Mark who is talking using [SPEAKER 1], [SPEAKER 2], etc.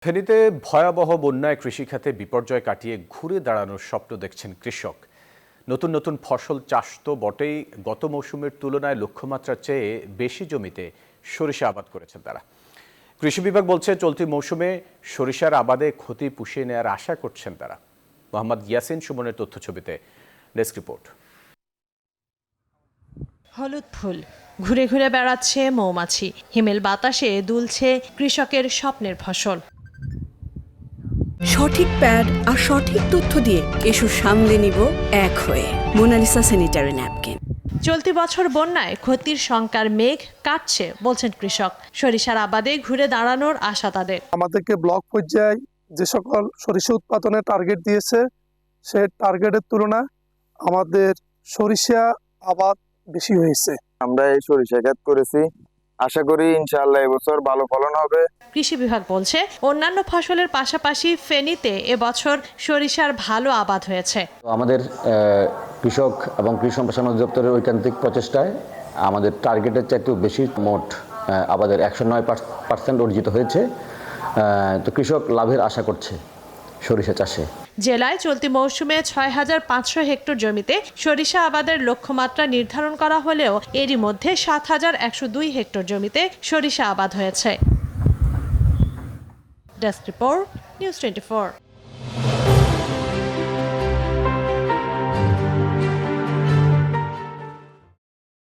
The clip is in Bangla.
[SPEAKER 1] ফেনীতে ভয়াবহ বন্যায় কৃষিখাতে বিপর্যয় কাটিয়ে ঘুরে দাঁড়ানোর স্বপ্ন দেখছেন কৃষক। নতুন নতুন ফসল চাষ তো বটেই, গত মৌসুমের তুলনায় লক্ষ্যমাত্রার চেয়ে বেশি জমিতে সরিষা আবাদ করেছেন তারা। কৃষি বিভাগ বলছে চলতি মৌসুমে সরিষার আবাদে ক্ষতি পুষিয়ে নেওয়ার আশা করছেন তারা। মোহাম্মদ ইয়াসিন সুমনের তথ্যছবিতে ডেস্ক রিপোর্ট।
[SPEAKER 2] হলুদ ফুল ঘুরে ঘুরে বেড়াচ্ছে মৌমাছি, হিমেল বাতাসে দুলছে কৃষকের স্বপ্নের ফসল।
[SPEAKER 3] সঠিক প্যাড আর সঠিক তথ্য দিয়ে এসব সামলে নিব এক হয়ে। Monalisa sanitary napkin.
[SPEAKER 2] চলতি বছর বন্যায় ক্ষতির শঙ্কার মেঘ কাটছে বলছেন কৃষক। সরিষার আবাদে ঘুরে দাঁড়ানোর আশা তাদের।
[SPEAKER 4] আমাদেরকে ব্লক পর্যায়ে যে সকল সরিষা উৎপাদনের টার্গেট দিয়েছে, সে টার্গেটের তুলনায় আমাদের সরিষা আবাদ বেশি হয়েছে।
[SPEAKER 5] আমরা এই সরিষা ক্ষেত করেছি, আশা করি ইনশাআল্লাহ এবছর ভালো ফলন হবে।
[SPEAKER 2] কৃষি বিভাগ বলছে অন্যান্য ফসলের পাশাপাশি ফেনীতে এবছর সরিষার ভালো আবাদ হয়েছে।
[SPEAKER 6] আমাদের কৃষক এবং কৃষি সম্প্রসারণ অধিদপ্তরের ঐকান্তিক প্রচেষ্টায় আমাদের টার্গেটের চাইতেও বেশি মোট আবাদের 109% অর্জিত হয়েছে। তো কৃষক লাভের আশা করছে সরিষা চাষে।
[SPEAKER 2] জেলায় চলতি মৌসুমে 6,500 হেক্টর জমিতে সরিষা আবাদের লক্ষ্যমাত্রা নির্ধারণ করা হলেও এরই মধ্যে 7,102 হেক্টর জমিতে সরিষা আবাদ হয়েছে। Desk report, news 24।